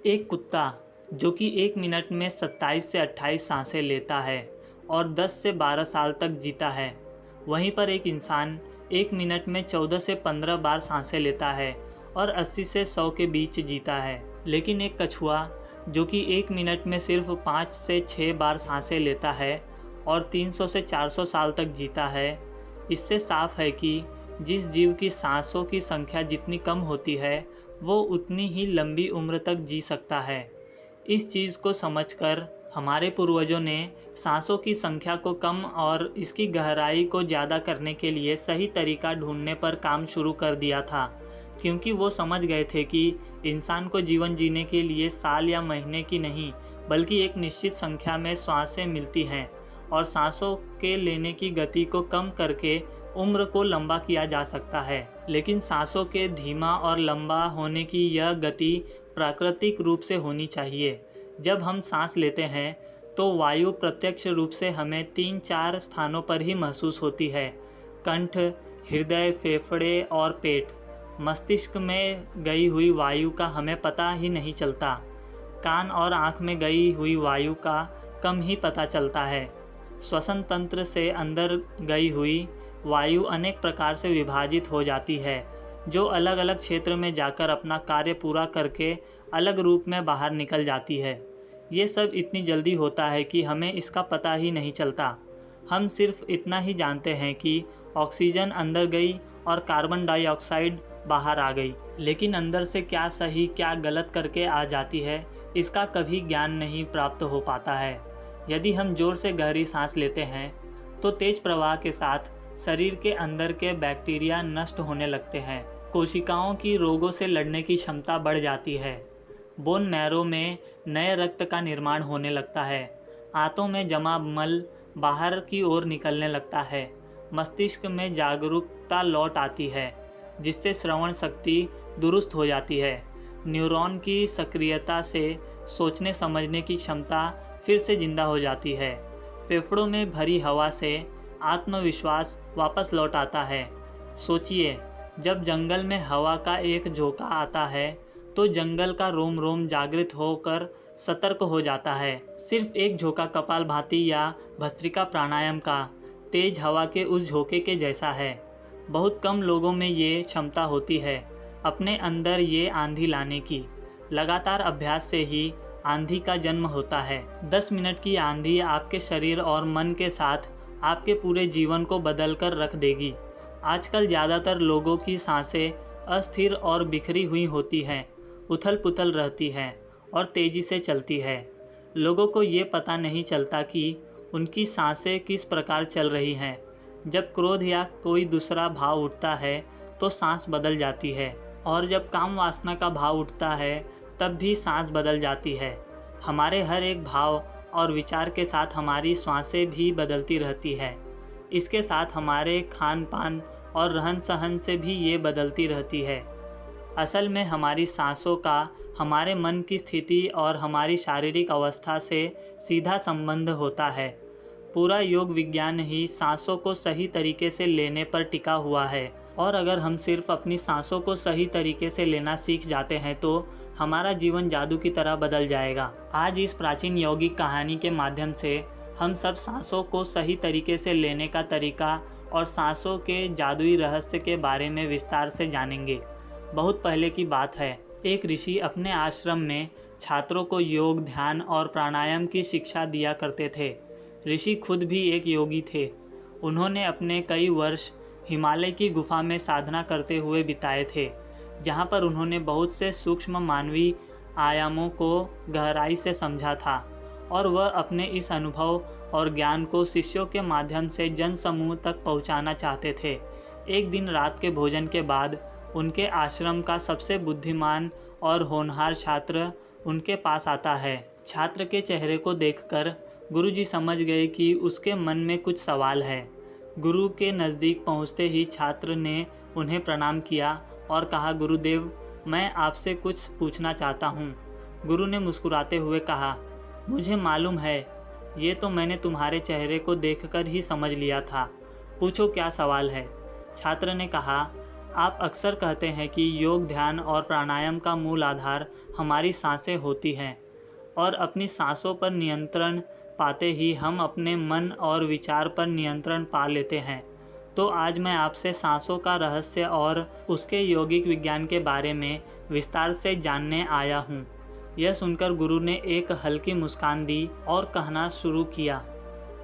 एक कुत्ता जो कि 1 मिनट में 27 से 28 सांसें लेता है और 10 से 12 साल तक जीता है, वहीं पर एक इंसान 1 मिनट में 14 से 15 बार सांसें लेता है और 80 से 100 के बीच जीता है। लेकिन एक कछुआ जो कि 1 मिनट में सिर्फ 5 से 6 बार सांसें लेता है और 300 से 400 साल तक जीता है। इससे साफ है कि जिस जीव की सांसों की संख्या जितनी कम होती है, वो उतनी ही लंबी उम्र तक जी सकता है। इस चीज़ को समझकर हमारे पूर्वजों ने सांसों की संख्या को कम और इसकी गहराई को ज़्यादा करने के लिए सही तरीका ढूंढने पर काम शुरू कर दिया था, क्योंकि वो समझ गए थे कि इंसान को जीवन जीने के लिए साल या महीने की नहीं, बल्कि एक निश्चित संख्या में सांसें मिलती हैं और सांसों के लेने की गति को कम करके उम्र को लंबा किया जा सकता है। लेकिन सांसों के धीमा और लंबा होने की यह गति प्राकृतिक रूप से होनी चाहिए। जब हम सांस लेते हैं तो वायु प्रत्यक्ष रूप से हमें 3-4 स्थानों पर ही महसूस होती है: कंठ, हृदय, फेफड़े और पेट। मस्तिष्क में गई हुई वायु का हमें पता ही नहीं चलता। कान और आँख में गई हुई वायु का कम ही पता चलता है। श्वसन तंत्र से अंदर गई हुई वायु अनेक प्रकार से विभाजित हो जाती है, जो अलग अलग क्षेत्र में जाकर अपना कार्य पूरा करके अलग रूप में बाहर निकल जाती है। ये सब इतनी जल्दी होता है कि हमें इसका पता ही नहीं चलता। हम सिर्फ इतना ही जानते हैं कि ऑक्सीजन अंदर गई और कार्बन डाइऑक्साइड बाहर आ गई, लेकिन अंदर से क्या सही क्या गलत करके आ जाती है, इसका कभी ज्ञान नहीं प्राप्त हो पाता है। यदि हम जोर से गहरी सांस लेते हैं तो तेज प्रवाह के साथ शरीर के अंदर के बैक्टीरिया नष्ट होने लगते हैं। कोशिकाओं की रोगों से लड़ने की क्षमता बढ़ जाती है। बोन मैरो में नए रक्त का निर्माण होने लगता है। आंतों में जमा मल बाहर की ओर निकलने लगता है। मस्तिष्क में जागरूकता लौट आती है, जिससे श्रवण शक्ति दुरुस्त हो जाती है। न्यूरॉन की सक्रियता से सोचने समझने की क्षमता फिर से जिंदा हो जाती है। फेफड़ों में भरी हवा से आत्मविश्वास वापस लौट आता है। सोचिए, जब जंगल में हवा का एक झोंका आता है तो जंगल का रोम रोम जागृत होकर सतर्क हो जाता है। सिर्फ एक झोंका कपालभाति या भस्त्रिका प्राणायाम का तेज हवा के उस झोंके के जैसा है। बहुत कम लोगों में ये क्षमता होती है अपने अंदर ये आंधी लाने की। लगातार अभ्यास से ही आंधी का जन्म होता है। 10 मिनट की आंधी आपके शरीर और मन के साथ आपके पूरे जीवन को बदल कर रख देगी। आजकल ज़्यादातर लोगों की सांसें अस्थिर और बिखरी हुई होती हैं, उथल पुथल रहती हैं और तेज़ी से चलती है। लोगों को ये पता नहीं चलता कि उनकी सांसें किस प्रकार चल रही हैं। जब क्रोध या कोई दूसरा भाव उठता है तो सांस बदल जाती है, और जब काम वासना का भाव उठता है तब भी सांस बदल जाती है। हमारे हर एक भाव और विचार के साथ हमारी श्वासें भी बदलती रहती है। इसके साथ हमारे खान पान और रहन सहन से भी ये बदलती रहती है। असल में हमारी सांसों का हमारे मन की स्थिति और हमारी शारीरिक अवस्था से सीधा संबंध होता है। पूरा योग विज्ञान ही सांसों को सही तरीके से लेने पर टिका हुआ है, और अगर हम सिर्फ अपनी सांसों को सही तरीके से लेना सीख जाते हैं तो हमारा जीवन जादू की तरह बदल जाएगा। आज इस प्राचीन यौगिक कहानी के माध्यम से हम सब सांसों को सही तरीके से लेने का तरीका और सांसों के जादुई रहस्य के बारे में विस्तार से जानेंगे। बहुत पहले की बात है, एक ऋषि अपने आश्रम में छात्रों को योग, ध्यान और प्राणायाम की शिक्षा दिया करते थे। ऋषि खुद भी एक योगी थे। उन्होंने अपने कई वर्ष हिमालय की गुफा में साधना करते हुए बिताए थे, जहाँ पर उन्होंने बहुत से सूक्ष्म मानवीय आयामों को गहराई से समझा था, और वह अपने इस अनुभव और ज्ञान को शिष्यों के माध्यम से जन समूह तक पहुँचाना चाहते थे। एक दिन रात के भोजन के बाद उनके आश्रम का सबसे बुद्धिमान और होनहार छात्र उनके पास आता है। छात्र के चेहरे को देखकर गुरुजी समझ गए कि उसके मन में कुछ सवाल है। गुरु के नज़दीक पहुंचते ही छात्र ने उन्हें प्रणाम किया और कहा, गुरुदेव, मैं आपसे कुछ पूछना चाहता हूं। गुरु ने मुस्कुराते हुए कहा, मुझे मालूम है, ये तो मैंने तुम्हारे चेहरे को देखकर ही समझ लिया था। पूछो क्या सवाल है। छात्र ने कहा, आप अक्सर कहते हैं कि योग, ध्यान और प्राणायाम का मूल आधार हमारी सांसें होती हैं और अपनी सांसों पर नियंत्रण पाते ही हम अपने मन और विचार पर नियंत्रण पा लेते हैं। तो आज मैं आपसे सांसों का रहस्य और उसके यौगिक विज्ञान के बारे में विस्तार से जानने आया हूँ। यह सुनकर गुरु ने एक हल्की मुस्कान दी और कहना शुरू किया,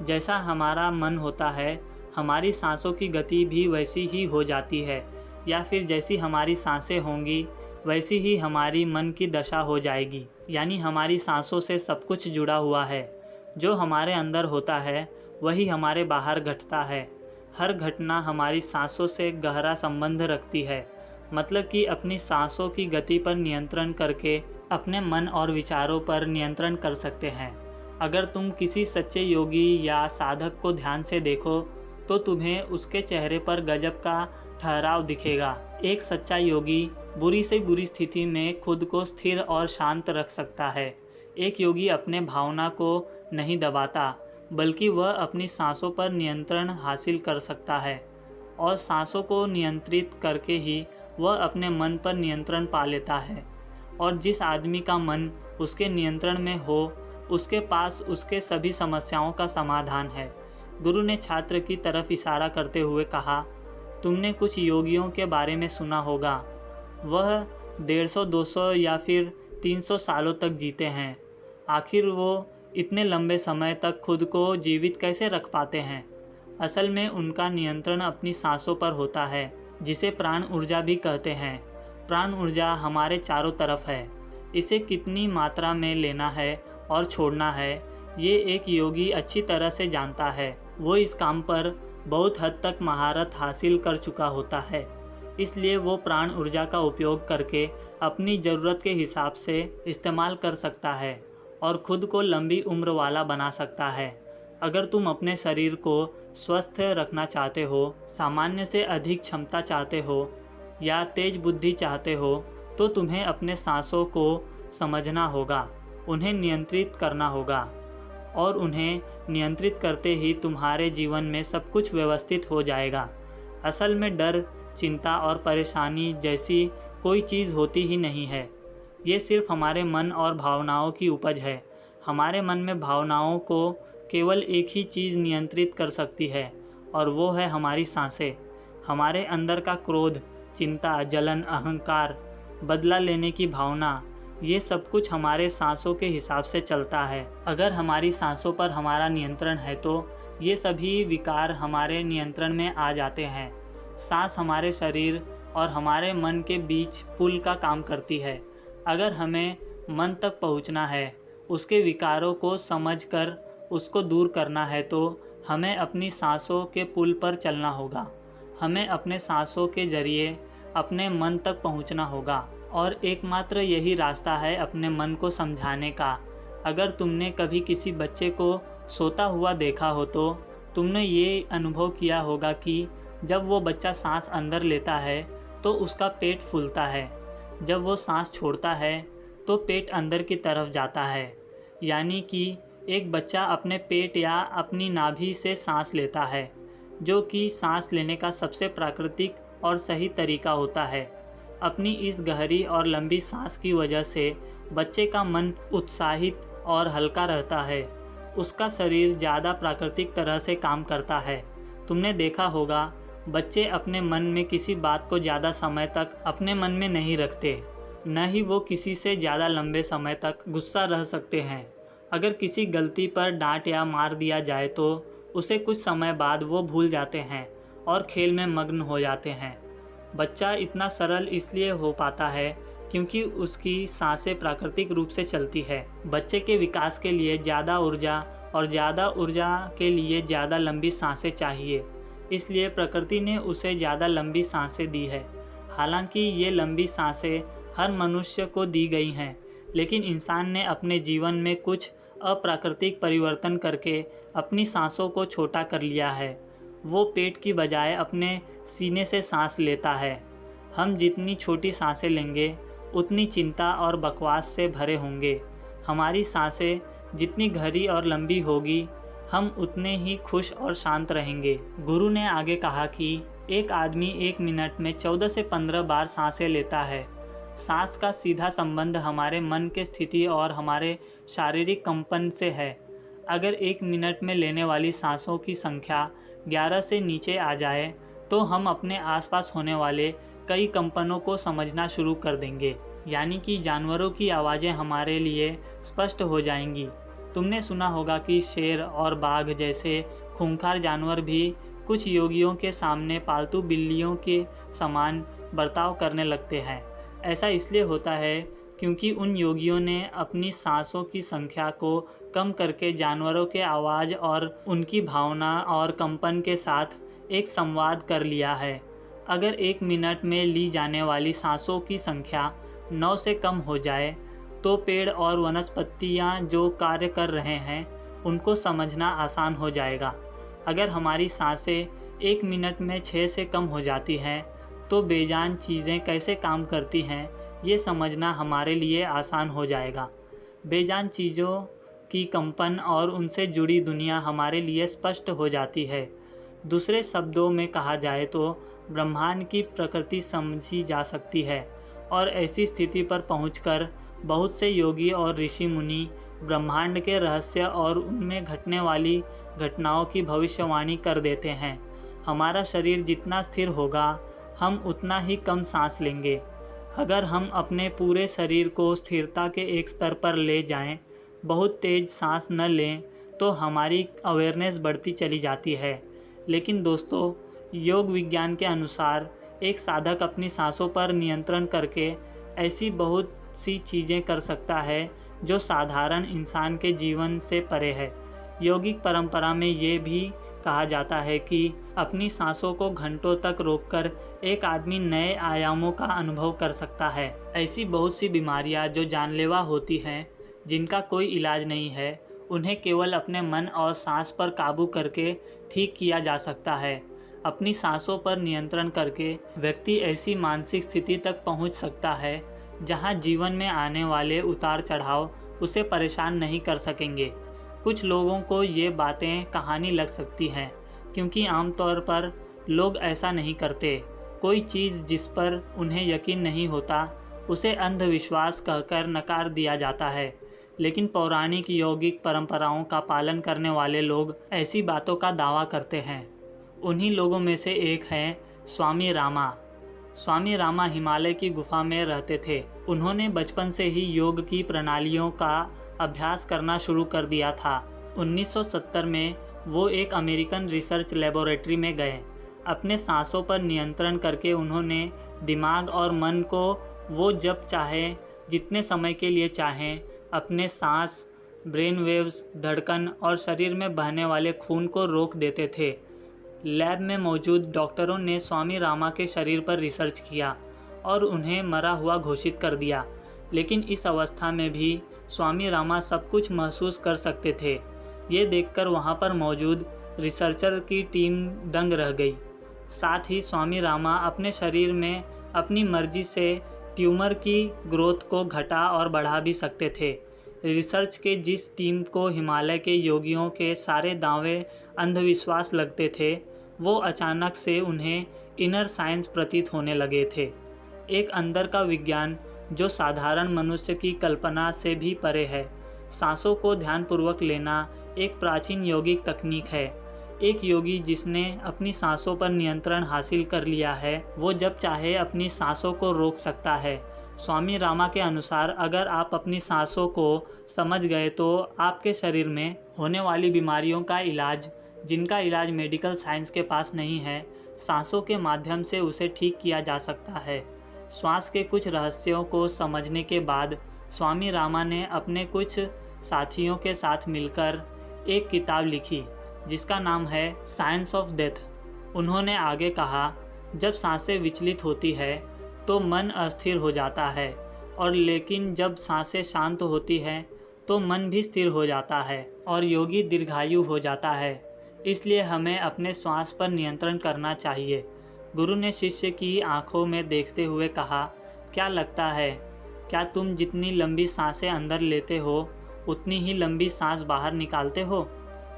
जैसा हमारा मन होता है हमारी सांसों की गति भी वैसी ही हो जाती है, या फिर जैसी हमारी सांसें होंगी वैसी ही हमारी मन की दशा हो जाएगी। यानी हमारी सांसों से सब कुछ जुड़ा हुआ है। जो हमारे अंदर होता है वही हमारे बाहर घटता है। हर घटना हमारी सांसों से गहरा संबंध रखती है। मतलब कि अपनी सांसों की गति पर नियंत्रण करके अपने मन और विचारों पर नियंत्रण कर सकते हैं। अगर तुम किसी सच्चे योगी या साधक को ध्यान से देखो तो तुम्हें उसके चेहरे पर गजब का ठहराव दिखेगा। एक सच्चा योगी बुरी से बुरी स्थिति में खुद को स्थिर और शांत रख सकता है। एक योगी अपने भावना को नहीं दबाता, बल्कि वह अपनी सांसों पर नियंत्रण हासिल कर सकता है और सांसों को नियंत्रित करके ही वह अपने मन पर नियंत्रण पा लेता है। और जिस आदमी का मन उसके नियंत्रण में हो, उसके पास उसके सभी समस्याओं का समाधान है। गुरु ने छात्र की तरफ इशारा करते हुए कहा, तुमने कुछ योगियों के बारे में सुना होगा। वह 150, 200 या फिर 300 सालों तक जीते हैं। आखिर वो इतने लंबे समय तक खुद को जीवित कैसे रख पाते हैं? असल में उनका नियंत्रण अपनी सांसों पर होता है, जिसे प्राण ऊर्जा भी कहते हैं। प्राण ऊर्जा हमारे चारों तरफ है। इसे कितनी मात्रा में लेना है और छोड़ना है, ये एक योगी अच्छी तरह से जानता है। वो इस काम पर बहुत हद तक महारत हासिल कर चुका होता है। इसलिए वो प्राण ऊर्जा का उपयोग करके अपनी ज़रूरत के हिसाब से इस्तेमाल कर सकता है और खुद को लंबी उम्र वाला बना सकता है। अगर तुम अपने शरीर को स्वस्थ रखना चाहते हो, सामान्य से अधिक क्षमता चाहते हो या तेज बुद्धि चाहते हो, तो तुम्हें अपने सांसों को समझना होगा, उन्हें नियंत्रित करना होगा और उन्हें नियंत्रित करते ही तुम्हारे जीवन में सब कुछ व्यवस्थित हो जाएगा। असल में डर, चिंता और परेशानी जैसी कोई चीज़ होती ही नहीं है। ये सिर्फ हमारे मन और भावनाओं की उपज है। हमारे मन में भावनाओं को केवल एक ही चीज़ नियंत्रित कर सकती है और वो है हमारी सांसें। हमारे अंदर का क्रोध, चिंता, जलन, अहंकार, बदला लेने की भावना, ये सब कुछ हमारे सांसों के हिसाब से चलता है। अगर हमारी सांसों पर हमारा नियंत्रण है तो ये सभी विकार हमारे नियंत्रण में आ जाते हैं। सांस हमारे शरीर और हमारे मन के बीच पुल का काम करती है। अगर हमें मन तक पहुंचना है, उसके विकारों को समझकर उसको दूर करना है, तो हमें अपनी सांसों के पुल पर चलना होगा। हमें अपने सांसों के जरिए अपने मन तक पहुंचना होगा और एकमात्र यही रास्ता है अपने मन को समझाने का। अगर तुमने कभी किसी बच्चे को सोता हुआ देखा हो तो तुमने ये अनुभव किया होगा कि जब वो बच्चा सांस अंदर लेता है तो उसका पेट फूलता है, जब वो सांस छोड़ता है तो पेट अंदर की तरफ जाता है। यानी कि एक बच्चा अपने पेट या अपनी नाभि से सांस लेता है, जो कि सांस लेने का सबसे प्राकृतिक और सही तरीका होता है। अपनी इस गहरी और लंबी सांस की वजह से बच्चे का मन उत्साहित और हल्का रहता है। उसका शरीर ज़्यादा प्राकृतिक तरह से काम करता है। तुमने देखा होगा बच्चे अपने मन में किसी बात को ज़्यादा समय तक अपने मन में नहीं रखते, न ही वो किसी से ज़्यादा लंबे समय तक गुस्सा रह सकते हैं। अगर किसी गलती पर डांट या मार दिया जाए तो उसे कुछ समय बाद वो भूल जाते हैं और खेल में मग्न हो जाते हैं। बच्चा इतना सरल इसलिए हो पाता है क्योंकि उसकी सांसें प्राकृतिक रूप से चलती है। बच्चे के विकास के लिए ज़्यादा ऊर्जा और ज़्यादा ऊर्जा के लिए ज़्यादा लंबी सांसें चाहिए, इसलिए प्रकृति ने उसे ज़्यादा लंबी सांसें दी है। हालांकि ये लंबी सांसें हर मनुष्य को दी गई हैं, लेकिन इंसान ने अपने जीवन में कुछ अप्राकृतिक परिवर्तन करके अपनी सांसों को छोटा कर लिया है। वो पेट की बजाय अपने सीने से सांस लेता है। हम जितनी छोटी सांसें लेंगे उतनी चिंता और बकवास से भरे होंगे। हमारी सांसें जितनी गहरी और लंबी होगी हम उतने ही खुश और शांत रहेंगे। गुरु ने आगे कहा कि एक आदमी 1 मिनट में 14 से 15 बार सांसें लेता है। सांस का सीधा संबंध हमारे मन के स्थिति और हमारे शारीरिक कंपन से है। अगर 1 मिनट में लेने वाली सांसों की संख्या 11 से नीचे आ जाए तो हम अपने आसपास होने वाले कई कंपनों को समझना शुरू कर देंगे, यानी कि जानवरों की आवाज़ें हमारे लिए स्पष्ट हो जाएंगी। तुमने सुना होगा कि शेर और बाघ जैसे खूंखार जानवर भी कुछ योगियों के सामने पालतू बिल्लियों के समान बर्ताव करने लगते हैं। ऐसा इसलिए होता है क्योंकि उन योगियों ने अपनी सांसों की संख्या को कम करके जानवरों के आवाज़ और उनकी भावना और कंपन के साथ एक संवाद कर लिया है। अगर 1 मिनट में ली जाने वाली सांसों की संख्या 9 से कम हो जाए तो पेड़ और वनस्पतियाँ जो कार्य कर रहे हैं उनको समझना आसान हो जाएगा। अगर हमारी सांसें 1 मिनट में 6 से कम हो जाती हैं तो बेजान चीज़ें कैसे काम करती हैं ये समझना हमारे लिए आसान हो जाएगा। बेजान चीज़ों की कंपन और उनसे जुड़ी दुनिया हमारे लिए स्पष्ट हो जाती है। दूसरे शब्दों में कहा जाए तो ब्रह्मांड की प्रकृति समझी जा सकती है और ऐसी स्थिति पर पहुंचकर बहुत से योगी और ऋषि मुनि ब्रह्मांड के रहस्य और उनमें घटने वाली घटनाओं की भविष्यवाणी कर देते हैं। हमारा शरीर जितना स्थिर होगा हम उतना ही कम सांस लेंगे। अगर हम अपने पूरे शरीर को स्थिरता के एक स्तर पर ले जाएं, बहुत तेज़ सांस न लें तो हमारी अवेयरनेस बढ़ती चली जाती है। लेकिन दोस्तों, योग विज्ञान के अनुसार एक साधक अपनी सांसों पर नियंत्रण करके ऐसी बहुत सी चीज़ें कर सकता है जो साधारण इंसान के जीवन से परे है। योगिक परंपरा में ये भी कहा जाता है कि अपनी सांसों को घंटों तक रोककर एक आदमी नए आयामों का अनुभव कर सकता है। ऐसी बहुत सी बीमारियां जो जानलेवा होती हैं, जिनका कोई इलाज नहीं है, उन्हें केवल अपने मन और सांस पर काबू करके ठीक किया जा सकता है। अपनी सांसों पर नियंत्रण करके व्यक्ति ऐसी मानसिक स्थिति तक पहुंच सकता है जहां जीवन में आने वाले उतार चढ़ाव उसे परेशान नहीं कर सकेंगे। कुछ लोगों को ये बातें कहानी लग सकती हैं क्योंकि आमतौर पर लोग ऐसा नहीं करते। कोई चीज़ जिस पर उन्हें यकीन नहीं होता उसे अंधविश्वास कहकर नकार दिया जाता है, लेकिन पौराणिक यौगिक परंपराओं का पालन करने वाले लोग ऐसी बातों का दावा करते हैं। उन्हीं लोगों में से एक हैं स्वामी रामा। स्वामी रामा हिमालय की गुफा में रहते थे। उन्होंने बचपन से ही योग की प्रणालियों का अभ्यास करना शुरू कर दिया था। 1970 में वो एक अमेरिकन रिसर्च लेबोरेटरी में गए। अपने सांसों पर नियंत्रण करके उन्होंने दिमाग और मन को वो जब चाहे जितने समय के लिए चाहें अपने सांस, ब्रेन वेव्स, धड़कन और शरीर में बहने वाले खून को रोक देते थे। लैब में मौजूद डॉक्टरों ने स्वामी रामा के शरीर पर रिसर्च किया और उन्हें मरा हुआ घोषित कर दिया, लेकिन इस अवस्था में भी स्वामी रामा सब कुछ महसूस कर सकते थे। ये देखकर वहाँ पर मौजूद रिसर्चर की टीम दंग रह गई। साथ ही स्वामी रामा अपने शरीर में अपनी मर्जी से ट्यूमर की ग्रोथ को घटा और बढ़ा भी सकते थे। रिसर्च के जिस टीम को हिमालय के योगियों के सारे दावे अंधविश्वास लगते थे, वो अचानक से उन्हें इनर साइंस प्रतीत होने लगे थे। एक अंदर का विज्ञान जो साधारण मनुष्य की कल्पना से भी परे है। सांसों को ध्यानपूर्वक लेना एक प्राचीन यौगिक तकनीक है। एक योगी जिसने अपनी सांसों पर नियंत्रण हासिल कर लिया है, वो जब चाहे अपनी सांसों को रोक सकता है। स्वामी रामा के अनुसार अगर आप अपनी सांसों को समझ गए तो आपके शरीर में होने वाली बीमारियों का इलाज, जिनका इलाज मेडिकल साइंस के पास नहीं है, सांसों के माध्यम से उसे ठीक किया जा सकता है। श्वास के कुछ रहस्यों को समझने के बाद स्वामी रामा ने अपने कुछ साथियों के साथ मिलकर एक किताब लिखी जिसका नाम है साइंस ऑफ डेथ। उन्होंने आगे कहा, जब सांसें विचलित होती है तो मन अस्थिर हो जाता है, और लेकिन जब सांसें शांत होती हैं तो मन भी स्थिर हो जाता है और योगी दीर्घायु हो जाता है। इसलिए हमें अपने श्वास पर नियंत्रण करना चाहिए। गुरु ने शिष्य की आंखों में देखते हुए कहा, क्या लगता है, क्या तुम जितनी लंबी सांसें अंदर लेते हो उतनी ही लंबी सांस बाहर निकालते हो?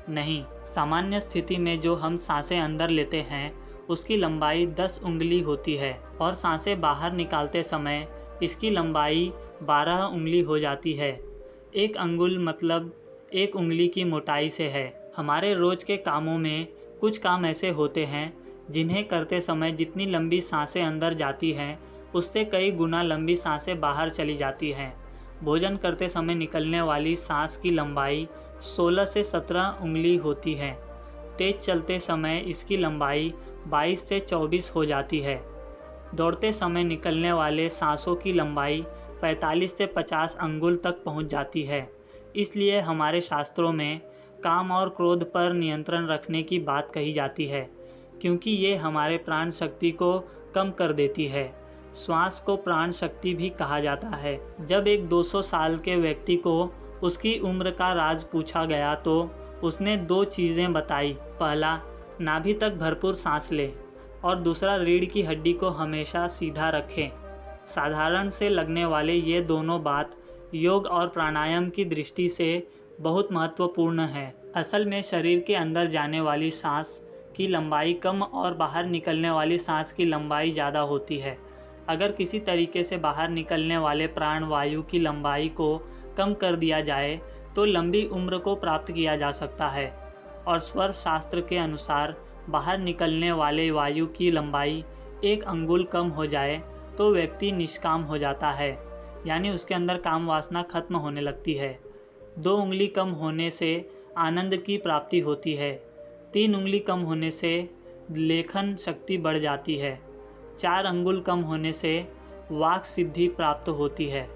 नहीं, सामान्य स्थिति में जो हम सांसें अंदर लेते हैं उसकी लंबाई 10 उंगली होती है और सांसें बाहर निकालते समय इसकी लंबाई 12 उंगली हो जाती है। एक अंगुल मतलब एक उंगली की मोटाई से है। हमारे रोज के कामों में कुछ काम ऐसे होते हैं जिन्हें करते समय जितनी लंबी सांसें अंदर जाती हैं उससे कई गुना लंबी सांसें बाहर चली जाती हैं। भोजन करते समय निकलने वाली सांस की लंबाई 16 से 17 उंगली होती है। तेज चलते समय इसकी लंबाई 22 से 24 हो जाती है। दौड़ते समय निकलने वाले सांसों की लंबाई 45 से 50 अंगुल तक पहुंच जाती है। इसलिए हमारे शास्त्रों में काम और क्रोध पर नियंत्रण रखने की बात कही जाती है, क्योंकि ये हमारे प्राण शक्ति को कम कर देती है। श्वास को प्राण शक्ति भी कहा जाता है। जब एक 200 साल के व्यक्ति को उसकी उम्र का राज पूछा गया तो उसने 2 चीज़ें बताई। पहला, नाभि तक भरपूर सांस ले और दूसरा, रीढ़ की हड्डी को हमेशा सीधा रखें। साधारण से लगने वाले ये दोनों बात योग और प्राणायाम की दृष्टि से बहुत महत्वपूर्ण है। असल में शरीर के अंदर जाने वाली सांस की लंबाई कम और बाहर निकलने वाली सांस की लंबाई ज़्यादा होती है। अगर किसी तरीके से बाहर निकलने वाले प्राण वायु की लंबाई को कम कर दिया जाए तो लंबी उम्र को प्राप्त किया जा सकता है। और स्वर शास्त्र के अनुसार बाहर निकलने वाले वायु की लंबाई 1 अंगुल कम हो जाए तो व्यक्ति निष्काम हो जाता है, यानी उसके अंदर काम वासना खत्म होने लगती है। 2 उंगली कम होने से आनंद की प्राप्ति होती है। 3 उंगली कम होने से लेखन शक्ति बढ़ जाती है। 4 अंगुल कम होने से वाक सिद्धि प्राप्त होती है।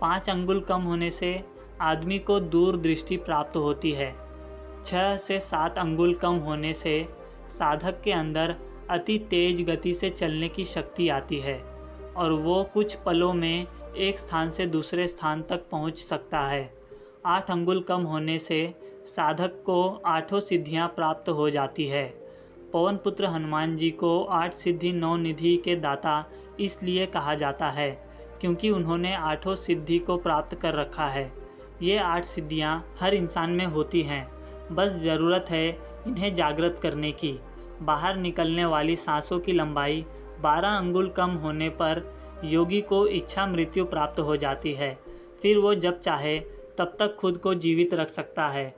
5 अंगुल कम होने से आदमी को दूरदृष्टि प्राप्त होती है। 6 से 7 अंगुल कम होने से साधक के अंदर अति तेज गति से चलने की शक्ति आती है और वो कुछ पलों में एक स्थान से दूसरे स्थान तक पहुंच सकता है। 8 अंगुल कम होने से साधक को 8 सिद्धियां प्राप्त हो जाती है। पवन पुत्र हनुमान जी को 8 सिद्धि 9 निधि के दाता इसलिए कहा जाता है क्योंकि उन्होंने 8 सिद्धि को प्राप्त कर रखा है। ये 8 सिद्धियां हर इंसान में होती हैं, बस ज़रूरत है इन्हें जागृत करने की। बाहर निकलने वाली सांसों की लंबाई 12 अंगुल कम होने पर योगी को इच्छा मृत्यु प्राप्त हो जाती है। फिर वो जब चाहे तब तक खुद को जीवित रख सकता है।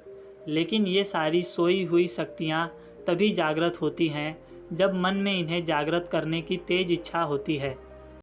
लेकिन ये सारी सोई हुई शक्तियाँ तभी जागृत होती हैं जब मन में इन्हें जागृत करने की तेज इच्छा होती है।